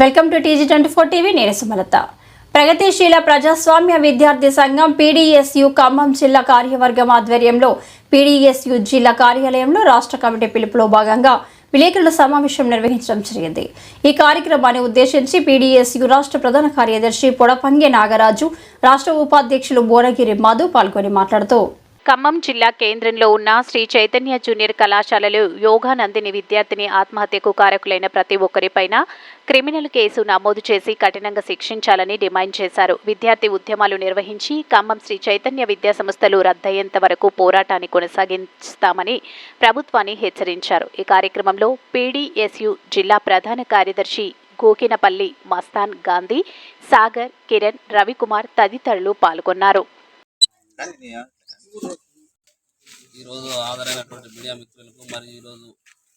Welcome to TG24 TV. నేను సుమలత. ప్రగతిశీల ప్రజాస్వామ్య విద్యార్థి సంఘం PDSU ఖమ్మం జిల్లా కార్యవర్గం ఆధ్వర్యంలో PDSU జిల్లా కార్యాలయంలో రాష్ట్ర కమిటీ పిలుపులో భాగంగా విలేకరుల సమావేశం నిర్వహించడం జరిగింది. ఈ కార్యక్రమాన్ని ఉద్దేశించి PDSU రాష్ట్ర ప్రధాన కార్యదర్శి పొడపంగే నాగరాజు, రాష్ట్ర ఉపాధ్యక్షులు బోనగిరి మధు పాల్గొని మాట్లాడుతూ, ఖమ్మం జిల్లా కేంద్రంలో ఉన్న శ్రీ చైతన్య జూనియర్ కళాశాలలో యోగా నందిని విద్యార్థిని ఆత్మహత్యకు కారకులైన ప్రతి ఒక్కరిపైన క్రిమినల్ కేసు నమోదు చేసి కఠినంగా శిక్షించాలని డిమాండ్ చేశారు. విద్యార్థి ఉద్యమాలు నిర్వహించి ఖమ్మం శ్రీ చైతన్య విద్యా సంస్థలు రద్దయ్యేంత వరకు పోరాటాన్ని కొనసాగిస్తామని ప్రభుత్వాన్ని హెచ్చరించారు. ఈ కార్యక్రమంలో PDSU జిల్లా ప్రధాన కార్యదర్శి గోకినపల్లి మస్తాన్ గాంధీ, సాగర్, కిరణ్, రవికుమార్ తదితరులు పాల్గొన్నారు. ఈరోజు ఆధారైనటువంటి మీడియా మిత్రులకు మరియు ఈరోజు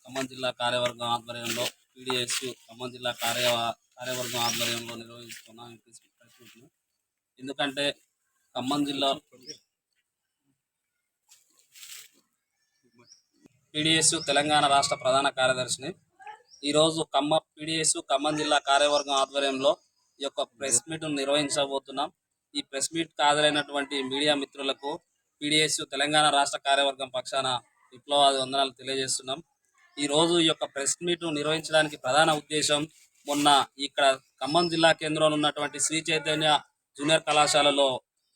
ఖమ్మం జిల్లా కార్యవర్గం ఆధ్వర్యంలో PDSU ఖమ్మం జిల్లా కార్యవర్గం ఆధ్వర్యంలో నిర్వహిస్తున్నాం. ఎందుకంటే ఖమ్మం జిల్లా PDSU తెలంగాణ రాష్ట్ర ప్రధాన కార్యదర్శిని. ఈరోజు PDSU ఖమ్మం జిల్లా కార్యవర్గం ఆధ్వర్యంలో ఈ యొక్క ప్రెస్ మీట్ నిర్వహించబోతున్నాం. ఈ ప్రెస్ మీట్ హాజరైనటువంటి మీడియా మిత్రులకు PDSU తెలంగాణ రాష్ట్ర కార్యవర్గం పక్షాన విప్లవాది వందనాలు తెలియజేస్తున్నాం. ఈరోజు ఈ యొక్క ప్రెస్ మీట్ నిర్వహించడానికి ప్రధాన ఉద్దేశం, మొన్న ఇక్కడ ఖమ్మం జిల్లా కేంద్రంలో ఉన్నటువంటి శ్రీ చైతన్య జూనియర్ కళాశాలలో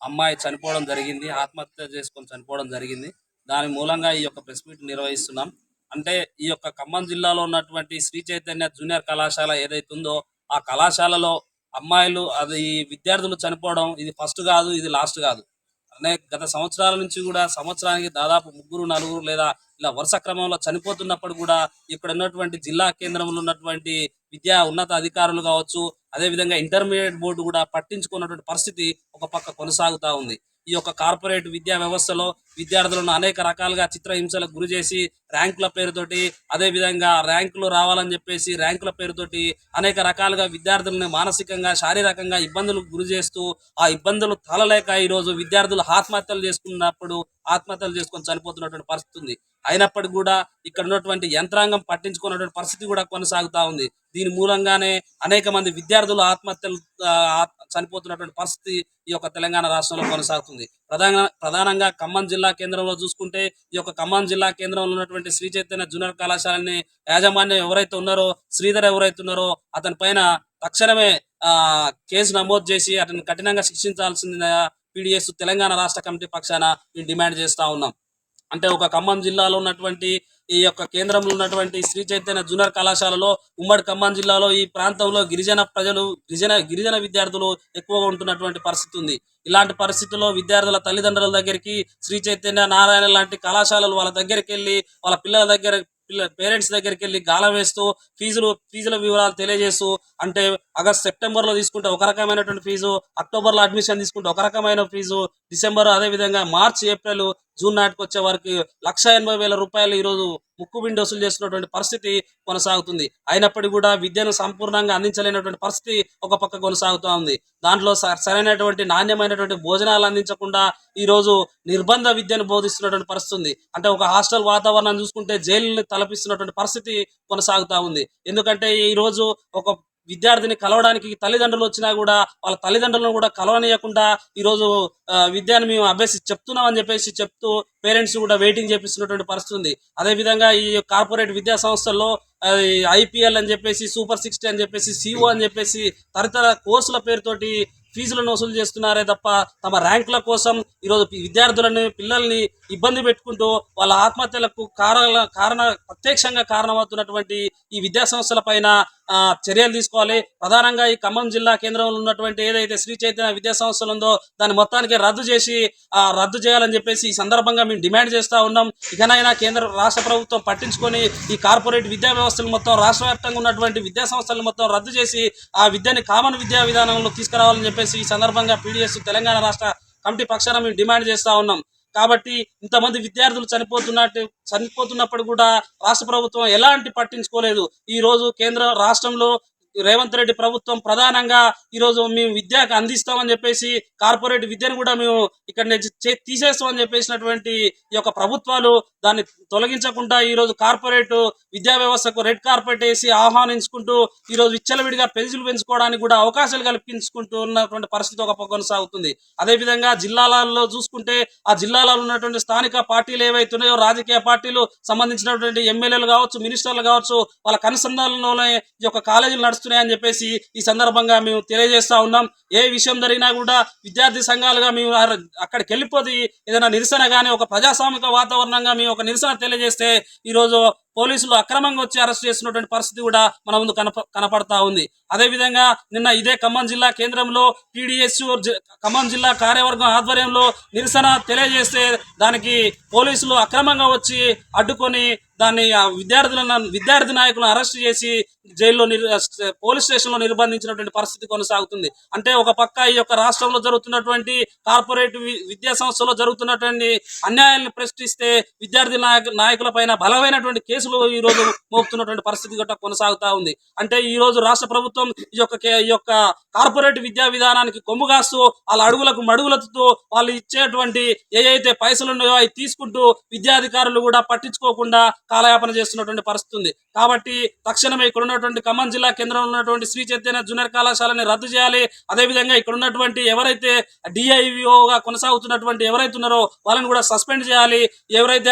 అమ్మాయి చనిపోవడం జరిగింది, ఆత్మహత్య చేసుకొని చనిపోవడం జరిగింది. దాని మూలంగా ఈ యొక్క ప్రెస్ మీట్ నిర్వహిస్తున్నాం. అంటే ఈ యొక్క ఖమ్మం జిల్లాలో ఉన్నటువంటి శ్రీ చైతన్య జూనియర్ కళాశాల ఏదైతే ఉందో ఆ కళాశాలలో అమ్మాయిలు విద్యార్థులు చనిపోవడం ఇది ఫస్ట్ కాదు, ఇది లాస్ట్ కాదు. గత సంవత్సరాల నుంచి కూడా సంవత్సరానికి దాదాపు 3-4 లేదా ఇలా వరుస క్రమంలో చనిపోతున్నప్పుడు కూడా ఇక్కడ ఉన్నటువంటి జిల్లా కేంద్రంలో ఉన్నటువంటి విద్యా ఉన్నత అధికారులు కావచ్చు, అదేవిధంగా ఇంటర్మీడియట్ బోర్డు కూడా పట్టించుకున్నటువంటి పరిస్థితి ఒక పక్క కొనసాగుతూ ఉంది. ఈ యొక్క కార్పొరేట్ విద్యా వ్యవస్థలో విద్యార్థులను అనేక రకాలుగా చిత్రహింసలకు గురి చేసి ర్యాంకుల పేరుతోటి, అదేవిధంగా ర్యాంకులు రావాలని చెప్పేసి ర్యాంకుల పేరుతోటి అనేక రకాలుగా విద్యార్థులను మానసికంగా శారీరకంగా ఇబ్బందులకు గురి చేస్తూ ఆ ఇబ్బందులు తలలేక ఈరోజు విద్యార్థులు ఆత్మహత్యలు చేసుకొని చనిపోతున్నటువంటి పరిస్థితి ఉంది. అయినప్పటికీ కూడా ఇక్కడ ఉన్నటువంటి యంత్రాంగం పట్టించుకున్నటువంటి పరిస్థితి కూడా కొనసాగుతూ ఉంది. దీని మూలంగానే అనేక మంది విద్యార్థులు ఆత్మహత్యలు చనిపోతున్నటువంటి పరిస్థితి ఈ యొక్క తెలంగాణ రాష్ట్రంలో కొనసాగుతుంది. ప్రధానంగా ఖమ్మం జిల్లా కేంద్రంలో చూసుకుంటే ఈ యొక్క ఖమ్మం జిల్లా కేంద్రంలో ఉన్నటువంటి శ్రీ చైతన్య జూనియర్ కళాశాలని యాజమాన్యం ఎవరైతే ఉన్నారో, శ్రీధర్ ఎవరైతే ఉన్నారో అతని పైన తక్షణమే కేసు నమోదు చేసి అతన్ని కఠినంగా శిక్షించాల్సిందిగా PDSU తెలంగాణ రాష్ట్ర కమిటీ పక్షాన మేము డిమాండ్ చేస్తూ ఉన్నాం. అంటే ఒక ఖమ్మం జిల్లాలో ఉన్నటువంటి ఈ యొక్క కేంద్రంలో ఉన్నటువంటి శ్రీ చైతన్య జూనియర్ కళాశాలలో ఉమ్మడి ఖమ్మం జిల్లాలో ఈ ప్రాంతంలో గిరిజన ప్రజలు గిరిజన విద్యార్థులు ఎక్కువగా ఉంటున్నటువంటి పరిస్థితి ఉంది. ఇలాంటి పరిస్థితుల్లో విద్యార్థుల తల్లిదండ్రుల దగ్గరికి శ్రీ చైతన్య నారాయణ లాంటి కళాశాలలు వాళ్ళ దగ్గరికి వెళ్ళి వాళ్ళ పేరెంట్స్ దగ్గరికి వెళ్ళి గాలం వేస్తూ ఫీజుల వివరాలు తెలియజేస్తూ, అంటే ఆగస్ట్ సెప్టెంబర్లో తీసుకుంటే ఒక రకమైనటువంటి ఫీజు, అక్టోబర్లో అడ్మిషన్ తీసుకుంటే ఒక రకమైన ఫీజు, డిసెంబర్ అదేవిధంగా మార్చి, ఏప్రిల్, జూన్ నాటికి వచ్చే వరకు 1,80,000 రూపాయలు ఈరోజు ముక్కుబిండి వసూలు చేస్తున్నటువంటి పరిస్థితి కొనసాగుతుంది. అయినప్పటికీ కూడా విద్యను సంపూర్ణంగా అందించలేనటువంటి పరిస్థితి ఒక పక్క కొనసాగుతూ ఉంది. దాంట్లో సరైనటువంటి నాణ్యమైనటువంటి భోజనాలు అందించకుండా ఈరోజు నిర్బంధ విద్యను బోధిస్తున్నటువంటి పరిస్థితి ఉంది. అంటే ఒక హాస్టల్ వాతావరణం చూసుకుంటే జైలుని తలపిస్తున్నటువంటి పరిస్థితి కొనసాగుతూ ఉంది. ఎందుకంటే ఈరోజు ఒక విద్యార్థిని కలవడానికి తల్లిదండ్రులు వచ్చినా కూడా వాళ్ళ తల్లిదండ్రులను కూడా కలవనీయకుండా ఈరోజు విద్యను మేము చెప్తున్నామని చెప్పేసి చెప్తూ పేరెంట్స్ కూడా వెయిటింగ్ చేపిస్తున్నటువంటి పరిస్థితి ఉంది. అదేవిధంగా ఈ కార్పొరేట్ విద్యా సంస్థల్లో IPL అని చెప్పేసి, సూపర్ 60 అని చెప్పేసి, CO అని చెప్పేసి తదితర కోర్సుల పేరుతోటి ఫీజులను వసూలు చేస్తున్నారే తప్ప తమ ర్యాంకుల కోసం ఈరోజు పిల్లల్ని ఇబ్బంది పెట్టుకుంటూ వాళ్ళ ఆత్మహత్యలకు ప్రత్యక్షంగా కారణమవుతున్నటువంటి ఈ విద్యా సంస్థల పైన చర్యలు తీసుకోవాలి. ప్రధానంగా ఈ ఖమ్మం జిల్లా కేంద్రంలో ఉన్నటువంటి ఏదైతే శ్రీ చైతన్య విద్యా సంస్థలు ఉందో దాన్ని మొత్తానికి రద్దు చేయాలని చెప్పేసి ఈ సందర్భంగా మేము డిమాండ్ చేస్తూ ఉన్నాం. ఇకనైనా రాష్ట్ర ప్రభుత్వం పట్టించుకొని ఈ కార్పొరేట్ విద్యా వ్యవస్థలు మొత్తం రాష్ట్ర వ్యాప్తంగా ఉన్నటువంటి విద్యా సంస్థలు మొత్తం రద్దు చేసి ఆ విద్యని కామన్ విద్యా విధానంలో తీసుకురావాలని చెప్పేసి ఈ సందర్భంగా PDSU తెలంగాణ రాష్ట్ర కమిటీ పక్షాన మేము డిమాండ్ చేస్తూ ఉన్నాం. కాబట్టి ఇంతమంది విద్యార్థులు చనిపోతున్నప్పుడు కూడా రాష్ట్ర ప్రభుత్వం ఎలాంటి పట్టించుకోలేదు. ఈ రోజు రాష్ట్రంలో రేవంత్ రెడ్డి ప్రభుత్వం ప్రధానంగా ఈరోజు మేము విద్యకు అందిస్తామని చెప్పేసి కార్పొరేట్ విద్యను కూడా మేము ఇక్కడ తీసేస్తామని చెప్పేసినటువంటి ఈ యొక్క ప్రభుత్వాలు దాన్ని తొలగించకుండా ఈరోజు కార్పొరేట్ విద్యా వ్యవస్థకు రెడ్ కార్పెట్ వేసి ఆహ్వానించుకుంటూ ఈరోజు విచ్చలవిడిగా ఫీజులు పెంచుకోవడానికి కూడా అవకాశాలు కల్పించుకుంటూ ఉన్నటువంటి పరిస్థితి ఒక పక్క కొనసాగుతుంది. అదేవిధంగా జిల్లాలలో చూసుకుంటే ఆ జిల్లాలలో ఉన్నటువంటి స్థానిక పార్టీలు ఏవైతున్నాయో రాజకీయ పార్టీలు సంబంధించినటువంటి ఎమ్మెల్యేలు కావచ్చు, మినిస్టర్లు కావచ్చు, వాళ్ళ కనుసంధానంలోనే ఈ యొక్క కాలేజీలు నడుస్తున్నాయని చెప్పేసి ఈ సందర్భంగా మేము తెలియజేస్తా ఉన్నాం. ఏ విషయం జరిగినా కూడా విద్యార్థి సంఘాలుగా మేము అక్కడికి వెళ్ళిపోతే ఏదైనా నిరసన కానీ ఒక ప్రజాస్వామిక వాతావరణంగా మేము ఒక నిరసన తెలియజేస్తే ఈరోజు పోలీసులు అక్రమంగా వచ్చి అరెస్ట్ చేస్తున్నటువంటి పరిస్థితి కూడా మన ముందు కనపడతా ఉంది. అదేవిధంగా నిన్న ఇదే ఖమ్మం జిల్లా కేంద్రంలో పీడిఎస్ ఖమ్మం జిల్లా కార్యవర్గం ఆధ్వర్యంలో నిరసన తెలియజేస్తే దానికి పోలీసులు అక్రమంగా వచ్చి అడ్డుకొని దాన్ని విద్యార్థి నాయకులను అరెస్ట్ చేసి జైల్లో పోలీస్ స్టేషన్లో నిర్బంధించినటువంటి పరిస్థితి కొనసాగుతుంది. అంటే ఒక పక్క ఈ యొక్క రాష్ట్రంలో జరుగుతున్నటువంటి కార్పొరేట్ విద్యా సంస్థలో జరుగుతున్నటువంటి అన్యాయాలను ప్రశ్నిస్తే విద్యార్థి నాయకుల పైన బలమైనటువంటి కేసులు ఈ రోజు మోపుతున్నటువంటి పరిస్థితి గట్రా కొనసాగుతా ఉంది. అంటే ఈ రోజు రాష్ట్ర ప్రభుత్వం ఈ యొక్క కార్పొరేట్ విద్యా విధానానికి కొమ్ము కాస్తూ వాళ్ళ అడుగులకు మడుగులతో వాళ్ళు ఇచ్చేటువంటి ఏవైతే పైసలు ఉన్నాయో అవి తీసుకుంటూ విద్యాధికారులు కూడా పట్టించుకోకుండా కాలయాపన చేస్తున్నటువంటి పరిస్థితి ఉంది. కాబట్టి తక్షణమే ఇక్కడ ఉన్నటువంటి ఖమ్మం జిల్లా కేంద్రంలో ఉన్నటువంటి శ్రీ చైతన్య జూనియర్ కళాశాలని రద్దు చేయాలి. అదేవిధంగా ఇక్కడ ఉన్నటువంటి ఎవరైతే డిఐవిఓగా కొనసాగుతున్నటువంటి ఎవరైతే ఉన్నారో వాళ్ళని కూడా సస్పెండ్ చేయాలి. ఎవరైతే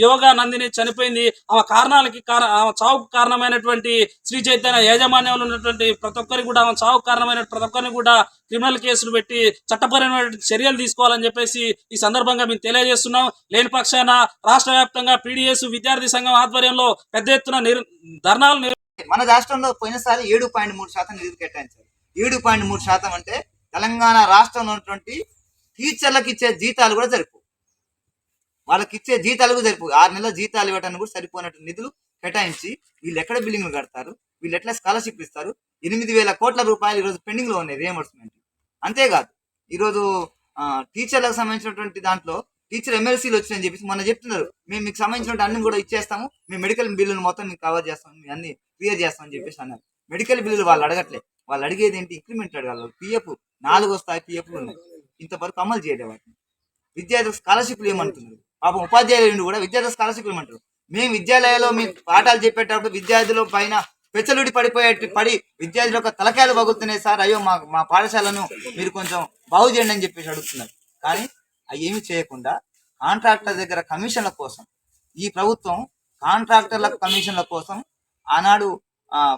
యోగా నందిని చనిపోయింది ఆమె ఆమె చావుకు కారణమైనటువంటి శ్రీ చైతన్య యాజమాన్యంలో ఉన్నటువంటి ప్రతి ఒక్కరికి కూడా ఆమె చావుకు కారణమైన ప్రతి ఒక్కరిని కూడా క్రిమినల్ కేసులు పెట్టి చట్టపరమైన చర్యలు తీసుకోవాలని చెప్పేసి ఈ సందర్భంగా మేము తెలియజేస్తున్నాం. లేని పక్షాన రాష్ట్ర వ్యాప్తంగా పీడిఎస్ విద్యార్థి సంఘం ఆధ్వర్యంలో పెద్ద ఎత్తున ధర్నాలు మన రాష్ట్రంలో పోయినసారి 7.3% నిధులు కేటాయించారు. 7.3% అంటే తెలంగాణ రాష్ట్రంలో ఉన్నటువంటి టీచర్లకు ఇచ్చే జీతాలు కూడా సరిపో, వాళ్ళకి ఇచ్చే జీతాలకు సరిపో, 6 నెలల జీతాలు ఇవ్వడానికి కూడా సరిపోయినట్టు నిధులు కేటాయించి వీళ్ళు ఎక్కడ బిల్డింగ్లు కడతారు, వీళ్ళు ఎట్లా స్కాలర్షిప్ ఇస్తారు? 8,000 కోట్ల రూపాయలు ఈరోజు పెండింగ్ లో ఉన్నాయి రియంబర్స్మెంట్. అంతేకాదు ఈరోజు టీచర్లకు సంబంధించినటువంటి దాంట్లో టీచర్ ఎమ్మెల్సీలు వచ్చినాయని చెప్పేసి మొన్న చెప్తున్నారు, మేము మీకు సంబంధించిన అన్ని కూడా ఇచ్చేస్తాము, మేము మెడికల్ బిల్లులు మొత్తం మీకు కవర్ చేస్తాము, మేము అన్ని క్లియర్ చేస్తామని చెప్పేసి అన్నారు. మెడికల్ బిల్లులు వాళ్ళు అడగట్లేదు, వాళ్ళు అడిగేది ఏంటి? ఇంక్రిమెంట్ అడగాలి. పిఎఫ్ 4వ స్థాయి పిఎఫ్లు ఉన్నాయి, ఇంతవరకు అమలు చేయలేదు వాటిని. విద్యార్థులకు స్కాలర్షిప్లు ఏమంటున్నారు? పాపం ఉపాధ్యాయులు కూడా విద్యార్థుల స్కాలర్షిప్లు ఏమంటారు? మేము విద్యాలయాల్లో మేము పాఠాలు చెప్పేటప్పుడు విద్యార్థుల పైన పెచ్చలుడి పడి విద్యార్థుల యొక్క తలకాయలు పగులుతున్నాయి సార్, అయ్యో మా పాఠశాలను మీరు కొంచెం బాగు చేయండి అని చెప్పేసి అడుగుతున్నారు. కానీ అవి ఏమి చేయకుండా కాంట్రాక్టర్ దగ్గర కమిషన్ల కోసం ఈ ప్రభుత్వం కాంట్రాక్టర్ల కమిషన్ల కోసం ఆనాడు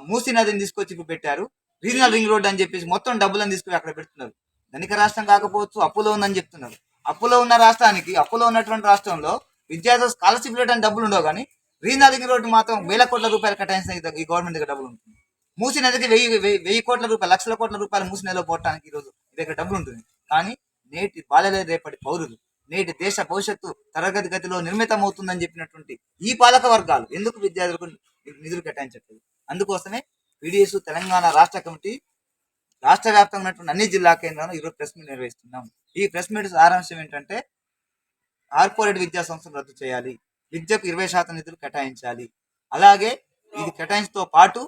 మూసీ నదిని తీసుకొచ్చి ఇప్పుడు పెట్టారు. రీజనల్ రింగ్ రోడ్ అని చెప్పేసి మొత్తం డబ్బులను తీసుకుని అక్కడ పెడుతున్నారు. ధనిక రాష్ట్రం కాకపోవచ్చు, అప్పులో ఉందని చెప్తున్నారు. అప్పులో ఉన్న రాష్ట్రానికి, అప్పులో ఉన్నటువంటి రాష్ట్రంలో విద్యార్థులు స్కాలర్షిప్ రేట్ డబ్బులు ఉండవు, కానీ రీజనల్ రింగ్ రోడ్డు మాత్రం 1,000 కోట్ల రూపాయలు కేటాయించిన ఈ గవర్నమెంట్ దగ్గర డబ్బులు ఉంటుంది. మూసీ నదికి 1000 కోట్ల రూపాయలు, లక్షల కోట్ల రూపాయలు మూసీ నదిలో పోవడానికి ఈరోజు మీ దగ్గర డబ్బులు ఉంటుంది. కానీ నేటి బాలలే రేపటి పౌరులు, నేటి దేశ భవిష్యత్తు తరగతి గతిలో నిర్మితమవుతుందని చెప్పినటువంటి ఈ పాలక వర్గాలు ఎందుకు విద్యార్థులకు నిధులు కేటాయించట్లేదు? అందుకోసమే పీడిఎస్ తెలంగాణ రాష్ట్ర కమిటీ రాష్ట్ర వ్యాప్తంగా ఉన్నటువంటి అన్ని జిల్లా కేంద్రాల్లో ఈరోజు ప్రెస్ మీట్ నిర్వహిస్తున్నాం. ఈ ప్రెస్ మీట్ సారాంశం ఏంటంటే, కార్పొరేట్ విద్యా సంస్థలు రద్దు చేయాలి, విద్యకు 20% నిధులు కేటాయించాలి. అలాగే ఇది కేటాయించతో పాటు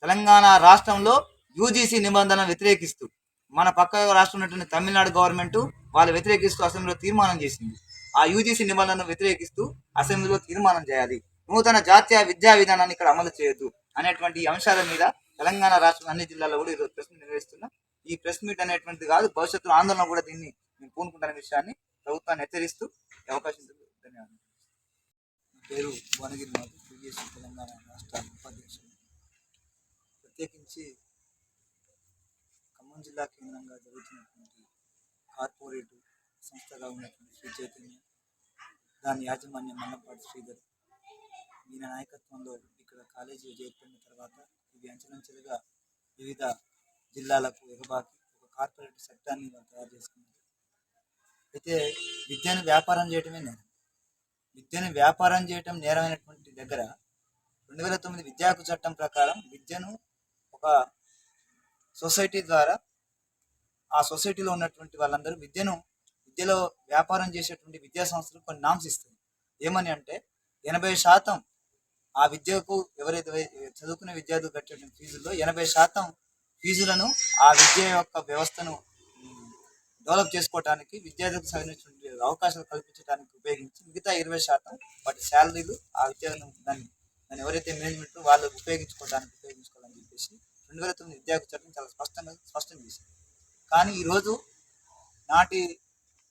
తెలంగాణ రాష్ట్రంలో యూజీసీ నిబంధన వ్యతిరేకిస్తూ మన పక్క రాష్ట్రం ఉన్నటువంటి తమిళనాడు గవర్నమెంట్ వాళ్ళు వ్యతిరేకిస్తూ అసెంబ్లీలో తీర్మానం చేసింది. ఆ యూజీసీ నిబంధనను వ్యతిరేకిస్తూ అసెంబ్లీలో తీర్మానం చేయాలి, నూతన జాతీయ విద్యా విధానాన్ని ఇక్కడ అమలు చేయొద్దు అనేటువంటి అంశాల మీద తెలంగాణ రాష్ట్రం అన్ని జిల్లాల్లో కూడా ఈరోజు ప్రెస్ మీట్ నిర్వహిస్తున్నాం. ఈ ప్రెస్ మీట్ అనేటువంటిది కాదు, భవిష్యత్తులో ఆందోళన కూడా దీన్ని మేము పూనుకుంటున్న విషయాన్ని ప్రభుత్వాన్ని హెచ్చరిస్తూ అవకాశం ధన్యవాదాలు. పేరు భువనగిరి మాధవ్, పీడిఎస్ తెలంగాణ రాష్ట్ర ఉపాధ్యక్షుడు. ప్రత్యేకించి ఖమ్మం జిల్లా కేంద్రంగా జరుగుతున్నటువంటి కార్పొరేట్ సంస్థగా ఉన్నటువంటి శ్రీ చైతన్య, దాని యాజమాన్యం మల్లపాటి శ్రీధర్, ఈయన నాయకత్వంలో ఇక్కడ కాలేజీ చేరుకున్న తర్వాత ఇవి అంచెలంచెలుగా వివిధ జిల్లాలకు ఎగబాకి ఒక కార్పొరేట్ చట్టాన్ని వాళ్ళు తయారు చేసుకున్నారు. అయితే విద్యను వ్యాపారం చేయటమే నేరం. విద్యను వ్యాపారం చేయటం నేరమైనటువంటి దగ్గర 2009 విద్యా హక్కు చట్టం ప్రకారం విద్యను ఒక సొసైటీ ద్వారా ఆ సొసైటీలో ఉన్నటువంటి వాళ్ళందరూ విద్యలో వ్యాపారం చేసేటువంటి విద్యా సంస్థలు కొన్ని నామ్స్ ఇస్తాయి. ఏమని అంటే 80% ఆ విద్యకు ఎవరైతే చదువుకునే విద్యార్థులు కట్టేటువంటి ఫీజుల్లో 80% ఫీజులను ఆ విద్య యొక్క వ్యవస్థను డెవలప్ చేసుకోవడానికి విద్యార్థులకు సరైనటువంటి అవకాశాలు కల్పించడానికి ఉపయోగించి మిగతా 20% వాటి శాలరీలు ఆ విద్యార్థులను దాన్ని ఎవరైతే మేనేజ్మెంట్ వాళ్ళు ఉపయోగించుకోవాలని చెప్పేసి 2009 విద్యార్థి చట్టం చాలా స్పష్టం చేసింది. కానీ ఈరోజు నాటి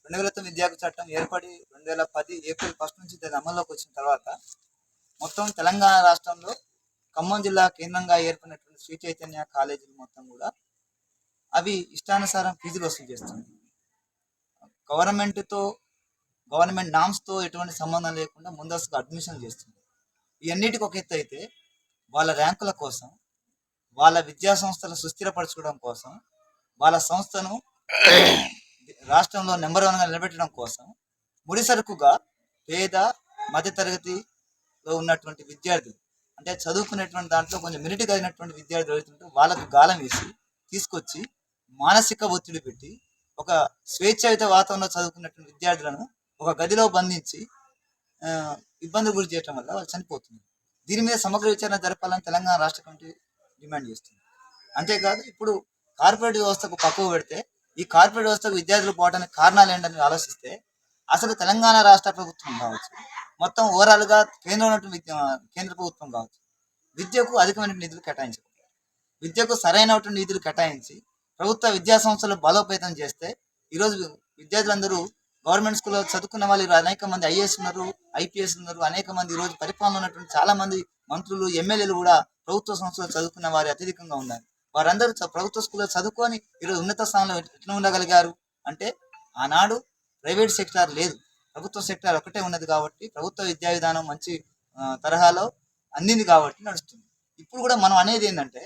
2009 విద్యార్థి చట్టం ఏర్పడి 2010 ఏప్రిల్ 1 నుంచి దాని అమల్లోకి వచ్చిన తర్వాత మొత్తం తెలంగాణ రాష్ట్రంలో ఖమ్మం జిల్లా కేంద్రంగా ఏర్పడినటువంటి శ్రీ చైతన్య కాలేజీలు మొత్తం కూడా అవి ఇష్టానుసారం ఫీజులు వసూలు చేస్తుంది. గవర్నమెంట్ నామ్స్తో ఎటువంటి సంబంధం లేకుండా ముందస్తుగా అడ్మిషన్ చేస్తుంది. ఇవన్నిటికి ఒక ఎత్తు అయితే వాళ్ళ ర్యాంకుల కోసం, వాళ్ళ విద్యా సంస్థలు సుస్థిరపరచుకోవడం కోసం, వాళ్ళ సంస్థను రాష్ట్రంలో నెంబర్ 1గా నిలబెట్టడం కోసం ముడిసరుకుగా పేద మధ్యతరగతిలో ఉన్నటువంటి విద్యార్థులు, అంటే చదువుకునేటువంటి దాంట్లో కొంచెం మెరిట్ కలిగినటువంటి విద్యార్థులు అవుతుంటే వాళ్ళకు గాలం వేసి తీసుకొచ్చి మానసిక ఒత్తిడి పెట్టి ఒక స్వేచ్ఛాయుత వాతావరణంలో చదువుకున్నటువంటి విద్యార్థులను ఒక గదిలో బంధించి ఇబ్బందులు గురి చేయడం వల్ల వాళ్ళు చనిపోతున్నారు. దీని మీద సమగ్ర విచారణ జరపాలని తెలంగాణ రాష్ట్ర కమిటీ డిమాండ్ చేస్తుంది. అంతేకాదు ఇప్పుడు కార్పొరేట్ వ్యవస్థకు పక్కకు పెడితే ఈ కార్పొరేట్ వ్యవస్థకు విద్యార్థులు పోవడానికి కారణాలు ఏంటని ఆలోచిస్తే అసలు తెలంగాణ రాష్ట్ర ప్రభుత్వం కావచ్చు, మొత్తం ఓవరాల్గా కేంద్ర ప్రభుత్వం కావచ్చు, విద్యకు అధికమైన నిధులు కేటాయించారు. విద్యకు సరైనటువంటి నిధులు కేటాయించి ప్రభుత్వ విద్యా సంస్థలు బలోపేతం చేస్తే ఈరోజు విద్యార్థులందరూ గవర్నమెంట్ స్కూల్లో చదువుకున్న వాళ్ళు అనేక మంది ఐఏఎస్ ఉన్నారు, ఐపీఎస్ ఉన్నారు, అనేక మంది ఈరోజు పరిపాలన ఉన్నటువంటి చాలా మంది మంత్రులు, ఎమ్మెల్యేలు కూడా ప్రభుత్వ సంస్థలో చదువుకున్న వారు అత్యధికంగా ఉన్నారు. వారందరూ ప్రభుత్వ స్కూల్లో చదువుకొని ఈరోజు ఉన్నత స్థానంలో ఎట్లా ఉండగలిగారు అంటే ఆనాడు ప్రైవేట్ సెక్టార్ లేదు, ప్రభుత్వ సెక్టార్ ఒకటే ఉన్నది కాబట్టి ప్రభుత్వ విద్యా విధానం మంచి తరహాలో అందింది కాబట్టి నడుస్తుంది. ఇప్పుడు కూడా మనం అనేది ఏంటంటే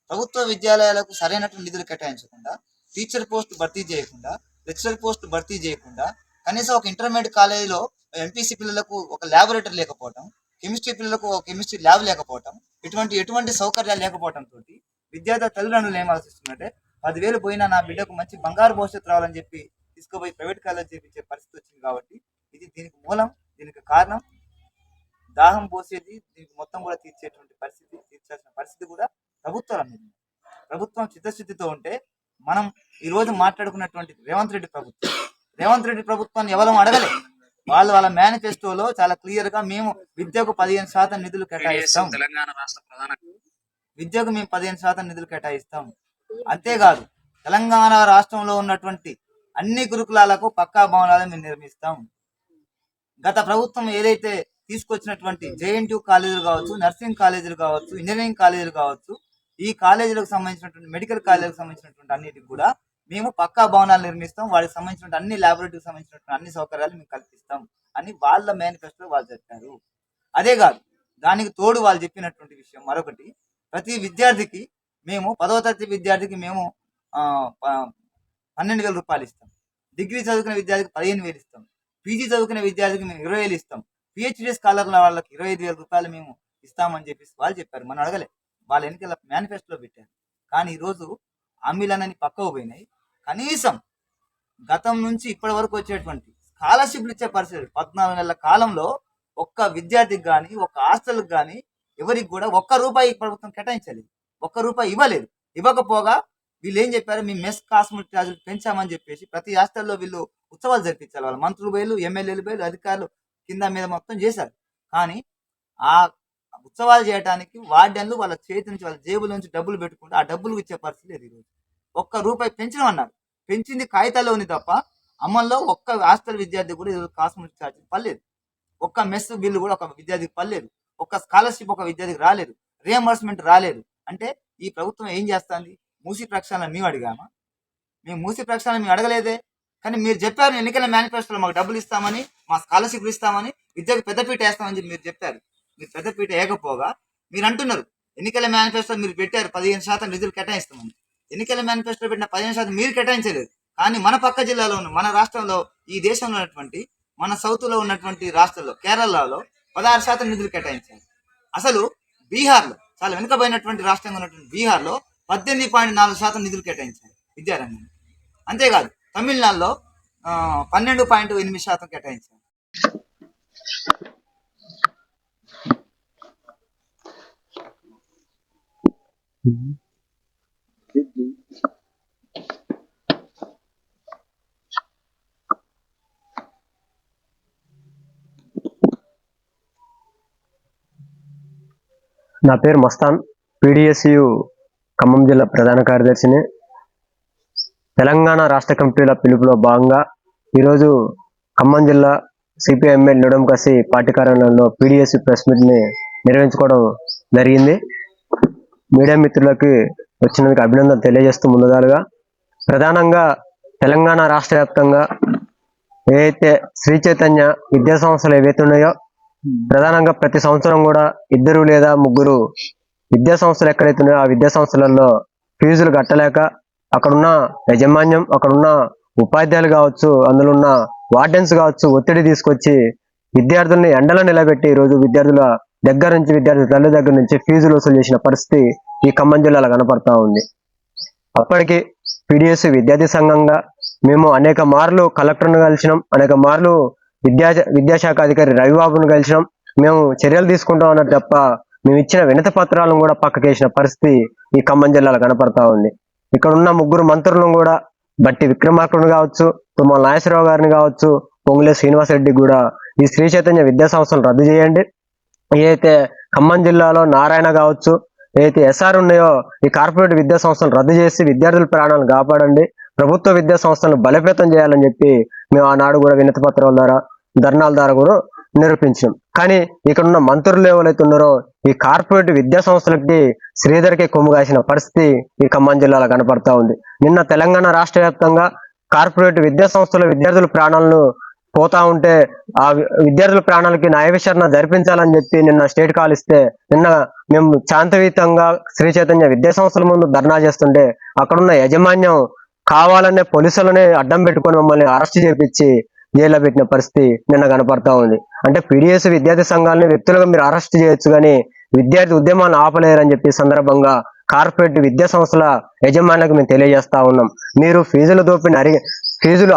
ప్రభుత్వ విద్యాలయాలకు సరైనటువంటి నిధులు కేటాయించకుండా, టీచర్ పోస్ట్ భర్తీ చేయకుండా, లెక్చరర్ పోస్ట్ భర్తీ చేయకుండా, కనీసం ఒక ఇంటర్మీడియట్ కాలేజీలో ఎంపీసీ పిల్లలకు ఒక ల్యాబొరేటరీ లేకపోవటం, కెమిస్ట్రీ పిల్లలకు ఒక కెమిస్ట్రీ ల్యాబ్ లేకపోవటం, ఎటువంటి సౌకర్యాలు లేకపోవడంతో విద్యార్థుల తల్లిదండ్రులు ఏం ఆలోచిస్తున్నట్టే 10,000 పోయినా నా బిడ్డకు మంచి బంగారు భవిష్యత్తు రావాలని చెప్పి తీసుకుపోయి ప్రైవేట్ కాలేజ్ చేపించే పరిస్థితి వచ్చింది. కాబట్టి దీనికి మూలం, దీనికి కారణం దాహం పోసేది దీనికి మొత్తం కూడా తీర్చాల్సిన పరిస్థితి కూడా ప్రభుత్వం చిత్తశుద్ధితో ఉంటే మనం ఈ రోజు మాట్లాడుకున్నటువంటి రేవంత్ రెడ్డి ప్రభుత్వాన్ని ఎవరు అడగలే. వాళ్ళ మేనిఫెస్టోలో చాలా క్లియర్ గా మేము విద్యకు 15% నిధులు కేటాయిస్తాం, విద్యకు మేము 15% నిధులు కేటాయిస్తాం. అంతేకాదు తెలంగాణ రాష్ట్రంలో ఉన్నటువంటి అన్ని గురుకులాలకు పక్కా భవనాలను మేము నిర్మిస్తాం. గత ప్రభుత్వం ఏదైతే తీసుకొచ్చినటువంటి జేఎన్టీయూ కాలేజీలు కావచ్చు, నర్సింగ్ కాలేజీలు కావచ్చు, ఇంజనీరింగ్ కాలేజీలు కావచ్చు, ఈ కాలేజీలకు సంబంధించినటువంటి మెడికల్ కాలేజీలకు సంబంధించినటువంటి అన్నిటికి కూడా మేము పక్కా భవనాలు నిర్మిస్తాం, వాటికి సంబంధించినటువంటి అన్ని ల్యాబొరేటరీకి సంబంధించినటువంటి అన్ని సౌకర్యాలు మేము కల్పిస్తాం అని వాళ్ళ మేనిఫెస్టో వాళ్ళు చెప్పారు. అదే కాదు, దానికి తోడు వాళ్ళు చెప్పినటువంటి విషయం మరొకటి, ప్రతి విద్యార్థికి మేము 10వ తరగతి విద్యార్థికి మేము 12,000 రూపాయలు ఇస్తాం, డిగ్రీ చదువుకునే విద్యార్థికి 15,000 ఇస్తాం, పీజీ చదువుకునే విద్యార్థికి మేము 20,000 ఇస్తాం, పిహెచ్డి స్కాలర్ల వాళ్ళకి 25,000 రూపాయలు మేము ఇస్తామని చెప్పేసి వాళ్ళు చెప్పారు. మనం అడగలే, వాళ్ళ ఎన్నికల మేనిఫెస్టోలో పెట్టారు. కానీ ఈరోజు హామీలన్నీ పక్కకు పోయినాయి. కనీసం గతం నుంచి ఇప్పటి వరకు వచ్చేటువంటి స్కాలర్షిప్లు ఇచ్చే పరిస్థితి 14 నెలల కాలంలో ఒక్క విద్యార్థికి కానీ, ఒక్క హాస్టల్కి కానీ ఎవరికి కూడా ₹1 ప్రభుత్వం కేటాయించలేదు, ₹1 ఇవ్వలేదు. ఇవ్వకపోగా వీళ్ళు ఏం చెప్పారు, మీ మెస్ కాస్మెటిక్ ఛార్జీలు పెంచామని చెప్పేసి ప్రతి హాస్టల్లో వీళ్ళు ఉత్సవాలు జరిపించారు. వాళ్ళ మంత్రులు బయలు, ఎమ్మెల్యేలు బయలు, అధికారులు కింద మీద మొత్తం చేశారు. కానీ ఆ ఉత్సవాలు చేయడానికి వార్డెన్లు వాళ్ళ చేతి నుంచి, వాళ్ళ జేబుల నుంచి డబ్బులు పెట్టుకుంటే ఆ డబ్బులు ఇచ్చే పరిస్థితి లేదు. ఈరోజు ₹1 పెంచడం అన్నారు, పెంచింది కాగితాల్లో ఉంది తప్ప అమల్లో ఒక్క హాస్టల్ విద్యార్థి కూడా ఈరోజు కాస్మెటిక్ ఛార్జీలు పర్లేదు, ఒక్క మెస్ బిల్లు కూడా ఒక విద్యార్థికి పర్లేదు, ఒక్క స్కాలర్షిప్ ఒక విద్యార్థికి రాలేదు, రియంబర్స్మెంట్ రాలేదు. అంటే ఈ ప్రభుత్వం ఏం చేస్తుంది? మూసి ప్రక్షాళన మేము అడిగామా? మేము మూసి ప్రక్షాళన మేము అడగలేదే. కానీ మీరు చెప్పారు ఎన్నికల మేనిఫెస్టోలో మాకు డబ్బులు ఇస్తామని, మా స్కాలర్షిప్లు ఇస్తామని, విద్యకు పెద్దపీట వేస్తామని చెప్పి మీరు చెప్పారు. మీరు పెద్దపీట వేయకపోగా మీరు అంటున్నారు ఎన్నికల మేనిఫెస్టో మీరు పెట్టారు 15% నిధులు కేటాయిస్తామని. ఎన్నికల మేనిఫెస్టో పెట్టిన 15% మీరు కేటాయించలేదు. కానీ మన పక్క జిల్లాలో ఉన్న, మన రాష్ట్రంలో, ఈ దేశంలో ఉన్నటువంటి, మన సౌత్లో ఉన్నటువంటి రాష్ట్రంలో, కేరళలో 16% నిధులు కేటాయించారు. అసలు బీహార్లో, చాలా వెనుకబడినటువంటి రాష్ట్రంగా ఉన్నటువంటి బీహార్లో 18.4% నిధులు కేటాయించారు విద్యారంగం. అంతేకాదు తమిళనాడులో 12.8% కేటాయించారు. నా పేరు మస్తాన్, పీడిఎస్యు ఖమ్మం జిల్లా ప్రధాన కార్యదర్శిని. తెలంగాణ రాష్ట్ర కమిటీల పిలుపులో భాగంగా ఈరోజు ఖమ్మం జిల్లా సిపిఐఎంఎల్ నిడమకసి పార్టీ కార్యాలయంలో పీడిఎస్యు ప్రెస్ మీట్ని నిర్వహించుకోవడం జరిగింది. మీడియా మిత్రులకి వచ్చినందుకు అభినందనలు తెలియజేస్తూ ముందుగాలుగా ప్రధానంగా తెలంగాణ రాష్ట్ర వ్యాప్తంగా ఏదైతే శ్రీ చైతన్య విద్యా సంస్థలు ఏవైతే ఉన్నాయో ప్రధానంగా ప్రతి సంవత్సరం కూడా 2 లేదా 3 విద్యా సంస్థలు ఎక్కడైతే ఉన్నాయో ఆ విద్యా సంస్థలలో ఫీజులు కట్టలేక అక్కడున్న యాజమాన్యం, అక్కడున్న ఉపాధ్యాయులు కావచ్చు, అందులో ఉన్న వార్డెన్స్ కావచ్చు ఒత్తిడి తీసుకొచ్చి విద్యార్థుల్ని ఎండలో నిలబెట్టి ఈరోజు విద్యార్థుల దగ్గర నుంచి, విద్యార్థుల తల్లి దగ్గర నుంచి ఫీజులు వసూలు చేసిన పరిస్థితి ఈ ఖమ్మం జిల్లాలో కనపడతా ఉంది. అప్పటికి పీడిఎస్ విద్యార్థి సంఘంగా మేము అనేక మార్లు కలెక్టర్ను కలిసినాం, అనేక మార్లు విద్యాశాఖ అధికారి రవిబాబును కలిసినాం. మేము చర్యలు తీసుకుంటాం అన్నట్టు తప్ప మేము ఇచ్చిన వినతి పత్రాలను కూడా పక్కకేసిన పరిస్థితి ఈ ఖమ్మం జిల్లాలో కనపడతా ఉంది. ఇక్కడ ఉన్న 3 మంత్రులను కూడా బట్టి విక్రమార్కుడిని కావచ్చు, తుమ్మల నాగేశ్వరరావు గారిని కావచ్చు, పొంగులే శ్రీనివాసరెడ్డి కూడా ఈ శ్రీ చైతన్య విద్యా సంస్థలు రద్దు చేయండి. ఏదైతే ఖమ్మం జిల్లాలో నారాయణ కావచ్చు, ఏదైతే ఎస్ఆర్ ఉన్నాయో ఈ కార్పొరేట్ విద్యా సంస్థలు రద్దు చేసి విద్యార్థుల ప్రాణాలను కాపాడండి, ప్రభుత్వ విద్యా సంస్థలను బలోపేతం చేయాలని చెప్పి మేము ఆనాడు కూడా వినతి పత్రాల ద్వారా, ధర్నాల ద్వారా కూడా నిరూపించాం. కానీ ఇక్కడ ఉన్న మంత్రులు ఎవరైతే ఉన్నారో ఈ కార్పొరేట్ విద్యా సంస్థలకి శ్రీధర్కి కొమ్ము కాసిన పరిస్థితి ఈ ఖమ్మం జిల్లాలో కనపడతా ఉంది. నిన్న తెలంగాణ రాష్ట్ర వ్యాప్తంగా కార్పొరేట్ విద్యా సంస్థల విద్యార్థుల ప్రాణాలను పోతా ఉంటే ఆ విద్యార్థుల ప్రాణాలకి న్యాయ విచారణ జరిపించాలని చెప్పి నిన్న స్టేట్ కాల్ ఇస్తే నిన్న మేము శాంతియుతంగా శ్రీ చైతన్య విద్యా సంస్థల ముందు ధర్నా చేస్తుంటే అక్కడున్న యాజమాన్యం కావాలనే పోలీసులనే అడ్డం పెట్టుకొని మమ్మల్ని అరెస్ట్ చేపించి జైల్లో పెట్టిన పరిస్థితి నిన్న కనపడతా ఉంది. అంటే పీడిఎస్ విద్యార్థి సంఘాలని వ్యక్తులుగా మీరు అరెస్ట్ చేయొచ్చు కానీ విద్యార్థి ఉద్యమాలను ఆపలేరని చెప్పి సందర్భంగా కార్పొరేట్ విద్యా సంస్థల యజమానులకు మేము తెలియజేస్తా ఉన్నాం. మీరు ఫీజుల దోపిడీ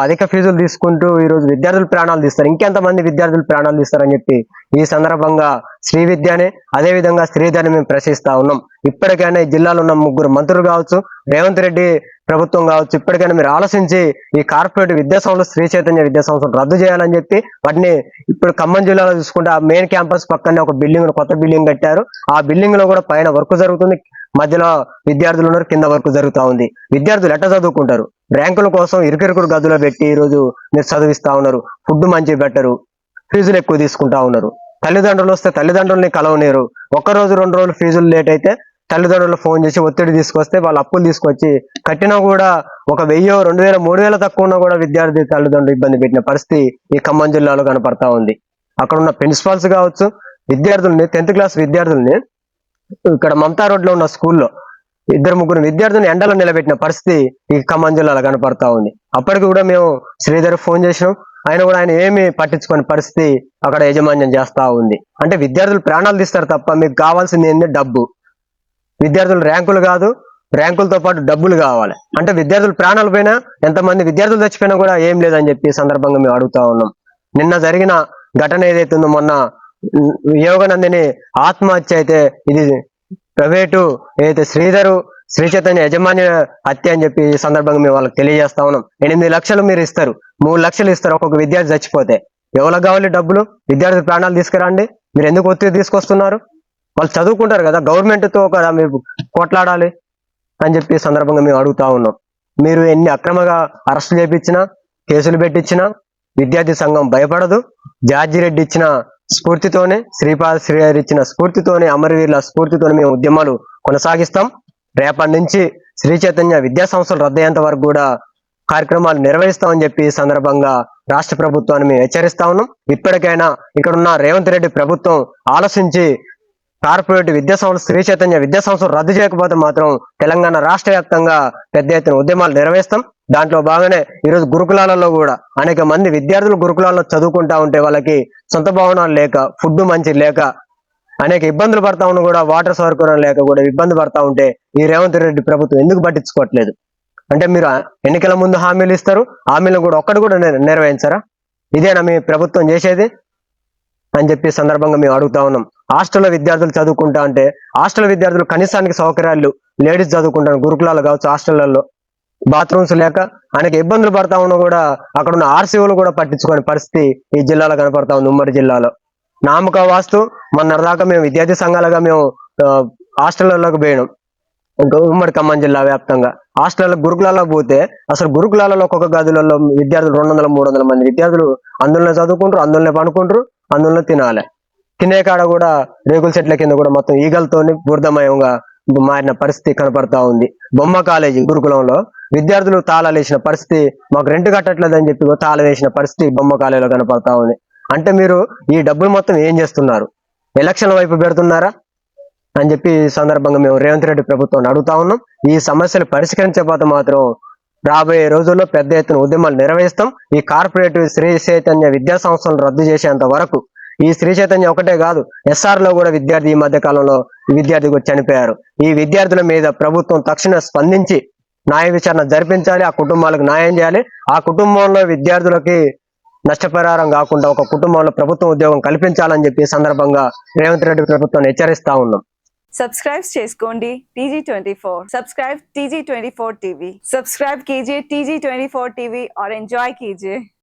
అధిక ఫీజులు తీసుకుంటూ ఈరోజు విద్యార్థుల ప్రాణాలు తీస్తారు, ఇంకెంతమంది విద్యార్థుల ప్రాణాలు తీస్తారని చెప్పి ఈ సందర్భంగా శ్రీ విద్యని అదేవిధంగా శ్రీధర్ని మేము ప్రశ్నిస్తా ఉన్నాం. ఇప్పటికైనా ఈ జిల్లాలో ఉన్న 3 మంత్రులు కావచ్చు, రేవంత్ రెడ్డి ప్రభుత్వం కావచ్చు, ఇప్పటికైనా మీరు ఆలోచించి ఈ కార్పొరేట్ విద్యా సంస్థలు శ్రీ చైతన్య విద్యా సంస్థలు రద్దు చేయాలని చెప్పి వాటిని ఇప్పుడు ఖమ్మం జిల్లాలో చూసుకుంటే ఆ మెయిన్ క్యాంపస్ పక్కనే ఒక బిల్డింగ్, కొత్త బిల్డింగ్ కట్టారు. ఆ బిల్డింగ్ లో కూడా పైన వర్క్ జరుగుతుంది, మధ్యలో విద్యార్థులు ఉన్నారు, కింద వర్క్ జరుగుతూ ఉంది. విద్యార్థులు ఎట్లా చదువుకుంటారు? ర్యాంకుల కోసం ఇరుకిరుకురు గదులో పెట్టి ఈరోజు మీరు చదివిస్తా ఉన్నారు. ఫుడ్ మంచి పెట్టరు, ఫీజులు ఎక్కువ తీసుకుంటా ఉన్నారు. తల్లిదండ్రులు వస్తే తల్లిదండ్రుల్ని కలవనేరు. 1 రోజు 2 రోజులు ఫీజులు లేట్ అయితే తల్లిదండ్రులు ఫోన్ చేసి ఒత్తిడి తీసుకొస్తే వాళ్ళు అప్పులు తీసుకొచ్చి కట్టినా కూడా 1000, 2000, 3000 తక్కువ ఉన్నా కూడా విద్యార్థి తల్లిదండ్రులు ఇబ్బంది పెట్టిన పరిస్థితి ఈ ఖమ్మం జిల్లాలో కనపడతా ఉంది. అక్కడ ఉన్న ప్రిన్సిపాల్స్ కావచ్చు, విద్యార్థుల్ని 10th క్లాస్ విద్యార్థుల్ని ఇక్కడ మమతా రోడ్ లో ఉన్న స్కూల్లో 2-3 విద్యార్థులను ఎండలో నిలబెట్టిన పరిస్థితి ఈ ఖమ్మం జిల్లాలో కనపడతా ఉంది. అప్పటికి కూడా మేము శ్రీధర్ ఫోన్ చేసినాం, ఆయన ఏమీ పట్టించుకునే పరిస్థితి అక్కడ యాజమాన్యం చేస్తా ఉంది. అంటే విద్యార్థులు ప్రాణాలు తీస్తారు తప్ప మీకు కావాల్సింది ఏంటి? డబ్బు. విద్యార్థులు ర్యాంకులు కాదు, ర్యాంకులతో పాటు డబ్బులు కావాలి. అంటే విద్యార్థులు ప్రాణాలు పోయినా, ఎంతమంది విద్యార్థులు చచ్చిపోయినా కూడా ఏం లేదని చెప్పి సందర్భంగా మేము అడుగుతా ఉన్నాం. నిన్న జరిగిన ఘటన ఏదైతే ఉందో, మొన్న యోగనందిని ఆత్మహత్య అయితే ఇది ప్రైవేటు ఏదైతే శ్రీ చైతన్య యజమాని హత్య అని చెప్పి ఈ సందర్భంగా మేము వాళ్ళకి తెలియజేస్తా ఉన్నాం. 8 లక్షలు మీరు ఇస్తారు, 3 లక్షలు ఇస్తారు ఒక్కొక్క విద్యార్థి చచ్చిపోతే. ఎవరికి కావాలి డబ్బులు? విద్యార్థి ప్రాణాలు తీసుకురండి. మీరు ఎందుకు ఒత్తిడి తీసుకొస్తున్నారు? వాళ్ళు చదువుకుంటారు కదా, గవర్నమెంట్తో కదా మీరు కొట్లాడాలి అని చెప్పి సందర్భంగా మేము అడుగుతా ఉన్నాం. మీరు ఎన్ని అక్రమంగా అరెస్టులు చేపించినా, కేసులు పెట్టించినా విద్యార్థి సంఘం భయపడదు. జార్జి రెడ్డి ఇచ్చిన స్ఫూర్తితోనే, శ్రీపాద శ్రీగారు ఇచ్చిన స్ఫూర్తితోనే, అమరవీరుల స్ఫూర్తితోనే మేము ఉద్యమాలు కొనసాగిస్తాం. రేపటి నుంచి శ్రీ చైతన్య విద్యా సంస్థలు రద్దయ్యేంత వరకు కూడా కార్యక్రమాలు నిర్వహిస్తామని చెప్పి ఈ సందర్భంగా రాష్ట్ర ప్రభుత్వాన్ని మేము హెచ్చరిస్తా ఉన్నాం. ఇప్పటికైనా ఇక్కడున్న రేవంత్ రెడ్డి ప్రభుత్వం ఆలోచించి కార్పొరేట్ విద్యా సంస్థ శ్రీ చైతన్య విద్యా సంస్థలు రద్దు చేయకపోతే మాత్రం తెలంగాణ రాష్ట్ర వ్యాప్తంగా పెద్ద ఎత్తున ఉద్యమాలు నిర్వహిస్తాం. దాంట్లో భాగంగానే ఈరోజు గురుకులాలలో కూడా అనేక మంది విద్యార్థులు గురుకులాల్లో చదువుకుంటా ఉంటే వాళ్ళకి సొంత భవనాలు లేక, ఫుడ్ మంచి లేక, అనేక ఇబ్బందులు పడతా ఉన్నా కూడా వాటర్ సౌకర్యం లేక కూడా ఇబ్బంది పడతా ఉంటే ఈ రేవంత్ రెడ్డి ప్రభుత్వం ఎందుకు పట్టించుకోవట్లేదు? అంటే మీరు ఎన్నికల ముందు హామీలు ఇస్తారు, హామీలను కూడా ఒక్కటి కూడా నెరవేర్చారా? ఇదేనా మీ ప్రభుత్వం చేసేది అని చెప్పి సందర్భంగా మేము అడుగుతా ఉన్నాం. హాస్టల్లో విద్యార్థులు చదువుకుంటా అంటే హాస్టల్ విద్యార్థులు కనీసానికి సౌకర్యాలు, లేడీస్ చదువుకుంటారు గురుకులాలు కావచ్చు, హాస్టళ్లలో బాత్రూమ్స్ లేక అనేక ఇబ్బందులు పడతా ఉన్నా కూడా అక్కడ ఉన్న ఆర్సీఓలు కూడా పట్టించుకునే పరిస్థితి ఈ జిల్లాలో కనపడతా ఉంది, ఉమ్మడి జిల్లాలో. నామక వాస్తు మొన్నటిదాకా మేము విద్యార్థి సంఘాలుగా మేము హాస్టళ్లలోకి పోయినాం. ఉమ్మడి ఖమ్మం జిల్లా వ్యాప్తంగా హాస్టల్ గురుకులాల్లో పోతే అసలు గురుకులాలలో ఒక్కొక్క గదులలో విద్యార్థులు 200-300 మంది విద్యార్థులు అందులోనే చదువుకుంటారు, అందులోనే పనుకుంటారు, అందులోనే తినాలి. తినే కాడ కూడా రేకుల చెట్ల కింద కూడా మొత్తం ఈగలతోని బురదమయంగా మారిన పరిస్థితి కనపడతా ఉంది. బొమ్మ కాలేజీ గురుకులంలో విద్యార్థులు తాళాలు వేసిన పరిస్థితి, మాకు రెంట్ కట్టట్లేదని చెప్పి తాళం వేసిన పరిస్థితి బొమ్మ కాలేజీలో కనపడతా ఉంది. అంటే మీరు ఈ డబ్బులు మొత్తం ఏం చేస్తున్నారు? ఎలక్షన్ల వైపు పెడుతున్నారా అని చెప్పి ఈ సందర్భంగా మేము రేవంత్ రెడ్డి ప్రభుత్వాన్ని అడుగుతా ఉన్నాం. ఈ సమస్యలు పరిష్కరించకపోతే మాత్రం రాబోయే రోజుల్లో పెద్ద ఎత్తున ఉద్యమాలు నిర్వహిస్తాం. ఈ కార్పొరేట్ శ్రీ చైతన్య విద్యా సంస్థలను రద్దు చేసేంత వరకు, ఈ శ్రీ చైతన్య ఒకటే కాదు, SR లో కూడా విద్యార్థి ఈ మధ్య కాలంలో విద్యార్థి చనిపోయారు. ఈ విద్యార్థుల మీద ప్రభుత్వం తక్షణ స్పందించి న్యాయ విచారణ జరిపించాలి, ఆ కుటుంబాలకు న్యాయం చేయాలి. ఆ కుటుంబంలో విద్యార్థులకి నష్టపరిహారం కాకుండా ఒక కుటుంబంలో ప్రభుత్వం ఉద్యోగం కల్పించాలని చెప్పి సందర్భంగా రేవంత్ రెడ్డి ప్రభుత్వాన్ని హెచ్చరిస్తా ఉన్నాం. సబ్స్క్రైబ్ చేసుకోండి TG24. Subscribe TG24 TV. Subscribe कीजिए TG24 TV और एंजॉय कीजिए.